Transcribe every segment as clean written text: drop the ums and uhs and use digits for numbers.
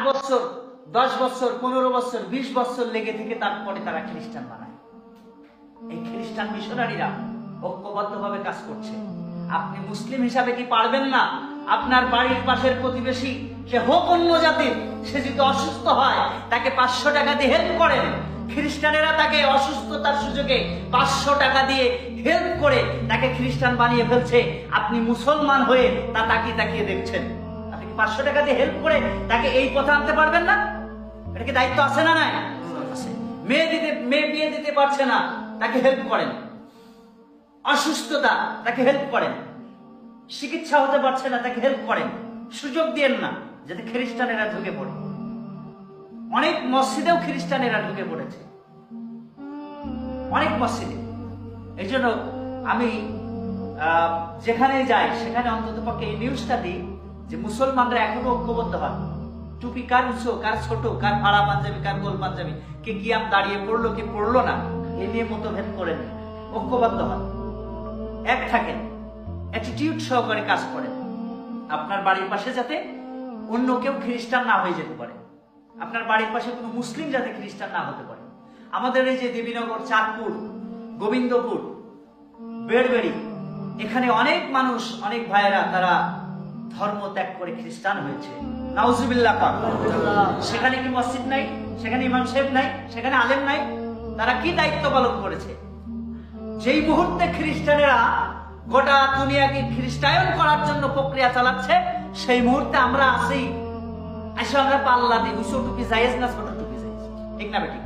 বছর 10 বছর 15 বছর 20 বছর লেগে থেকে তারপরে তারা খ্রিস্টান বানায়। এই খ্রিস্টান মিশনারিরা ঐক্যবদ্ধভাবে কাজ করছে। আপনি মুসলিম হিসাবে কি পারবেন না আপনার বাড়ির পাশের প্রতিবেশী, সে হোক অন্য জাতির, সে যদি অসুস্থ হয় তাকে 500 টাকা দিয়ে হেল্প করেন? খ্রিস্টানেরা তাকে অসুস্থতার সুযোগে 500 টাকা দিয়ে হেল্প করে তাকে খ্রিস্টান বানিয়ে ফেলছে। আপনি মুসলমান হয়ে তা তাকিয়ে দেখছেন। আপনি কি 500 টাকা দিয়ে হেল্প করে তাকে এই পথে আনতে পারবেন না? এটা কি দায়িত্ব আছে না নাই? মেয়ে বিয়ে দিতে পারছে না, তাকে হেল্প করেন। অসুস্থতা, তাকে হেল্প করেন। চিকিৎসা হতে পারছে না, তাকে হেল্প করেন। সুযোগ দিয়েন না যাতে খ্রিস্টানেরা ঢুকে পড়ে। অনেক মসজিদেও খ্রিস্টানেরা ঢুকে পড়েছে, অনেক মসজিদে। এই জন্য আমি যেখানে যাই সেখানে অন্তত পক্ষে এই নিউজটা দিই যে মুসলমানরা এখনো ঐক্যবদ্ধ হয়। টুপি কার উঁচু, কার ছোট, কার ফাড়া পাঞ্জাবি, কার গোল পাঞ্জাবি, কে কিয়াম দাঁড়িয়ে পড়লো কি পড়লো না, এ নিয়ে মতভেদ করেন, ঐক্যবদ্ধ হন, এক থাকেন, অ্যাটিটিউড সহকারে কাজ করেন। আপনার বাড়ির পাশে যাতে অন্য কেউ খ্রিস্টান না হয়ে যেতে পারে, আপনার বাড়ির পাশে কোনো মুসলিম যাতে খ্রিস্টান না হতে পারে। আমাদের এই যে দেবীনগর, চাঁদপুর, গোবিন্দপুর, বেড়বেড়ি, এখানে অনেক মানুষ, অনেক ভাইয়েরা তারা ধর্ম ত্যাগ করে খ্রিস্টান হয়েছে। নাউজুবিল্লাহ। সেখানে কি মসজিদ নাই? সেখানে ইমাম সাহেব নাই? সেখানে আলেম নাই? তারা কি দায়িত্ব পালন করেছে? যেই মুহূর্তে খ্রিস্টানেরা গোটা দুনিয়াকে খ্রিস্টায়ন করার জন্য প্রক্রিয়া চালাচ্ছে, সেই মুহূর্তে আমরা আছি, আসলে আমরা পাল্লা দিই, উঁচু টুপি জায়েজ না ছোট টুপি জায়েজ, ঠিক না বেঠিক?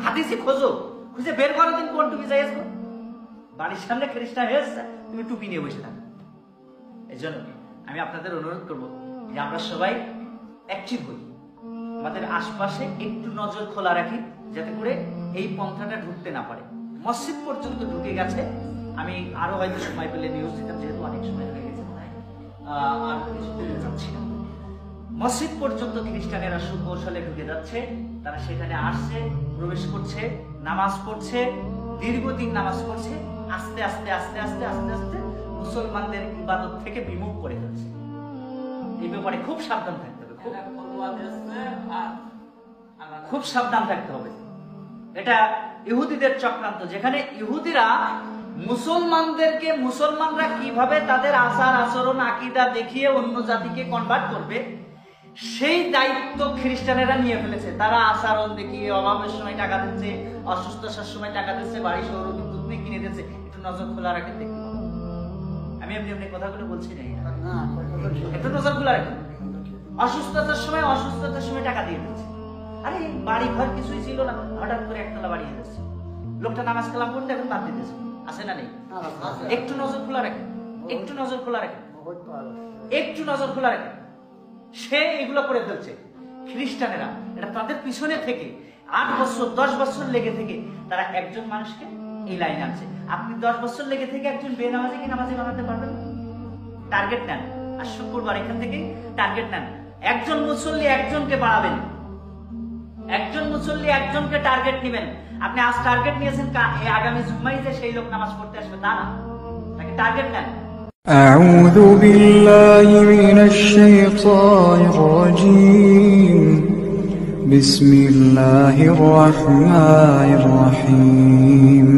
হাদিসে খোঁজো, খুঁজে বের করো দিন কোন টুপি জায়েজ। বাড়ির সামনে খ্রিস্টান হয়েছে, তুমি টুপি নিয়ে বসে থাকো। এই জন্য আমি আপনাদের অনুরোধ করবো যে আমরা সবাই অ্যাক্টিভ হই, আমাদের আশপাশে একটু নজর খোলা রাখি যাতে করে এই পন্থাটা ঢুকতে না পারে। মসজিদ পর্যন্ত ঢুকে গেছে, আমি আরো হয়তো সময় পেলে নিউজ দিতাম, যেহেতু অনেক সময় হয়ে গেছে, আর কিছু বলতে চাচ্ছি না। মসজিদ পর্যন্ত খ্রিস্টানেরা সুকৌশলে ঢুকে যাচ্ছে, তারা সেখানে আসছে, প্রবেশ করছে, নামাজ পড়ছে, দীর্ঘদিন নামাজ পড়ছে, আস্তে আস্তে আস্তে আস্তে আস্তে আস্তে মুসলমানদের ইবাদত থেকে বিমুখ করে ফেলছে। এই ব্যাপারে খুব সাবধান থাকতে হবে, খুব সাবধান থাকতে হবে। এটা ইহুদিদের চক্রান্ত, যেখানে ইহুদিরা মুসলমানদেরকে, মুসলমানরা কিভাবে তাদের আচার আচরণ আকীদা দেখিয়ে অন্য জাতিকে কনভার্ট করবে, সেই দায়িত্ব খ্রিস্টানেরা নিয়ে ফেলেছে। তারা আচরণ দেখিয়ে অভাবের সময় টাকা দিচ্ছে, অসুস্থতার সময় টাকা দিচ্ছে, বাড়ি সৌর বিদ্যুৎ কিনে দিচ্ছে। একটু নজর খোলা রাখেন, দেখতে পাবো। আমি এমনি এমনি কথাগুলো বলছি না, একটু নজর খোলা রাখেন। অসুস্থতার সময় টাকা দিয়ে দিচ্ছে। আরে বাড়ি ঘর কিছুই ছিল না, হঠাৎ করে একতলা বাড়ি দিচ্ছে। লোকটা নামাজ কালাম করতে এখন বাদ দিতেছে, আছে না নেই? একটু নজর খোলা রাখেন, একটু নজর খোলা রাখেন, একটু নজর খোলা রাখেন। সে এগুলো করে ফেলছে। খ্রিস্টানেরা এটা তাদের পিছনে থেকে 8 বছর 10 বছর লেগে থেকে তারা একজন মানুষকে এই লাইনে আনছে। আপনি 10 বছর লেগে থেকে একজন বেনামাজিকে নামাজি বানাতে পারবেন? টার্গেট নেন, আর শুক্রবার এখান থেকে টার্গেট নেন। একজন মুসল্লি একজনকে বাড়াবেন, একজন মুসল্লি একজনকে টার্গেট নেবেন। আপনি আজ টার্গেট নিয়েছেন, আগামী জুম্মায় যে সেই লোক নামাজ পড়তে আসবে তা না, তাকে টার্গেট নেন। أعوذ بالله من الشيطان الرجيم. بسم الله الرحمن الرحيم.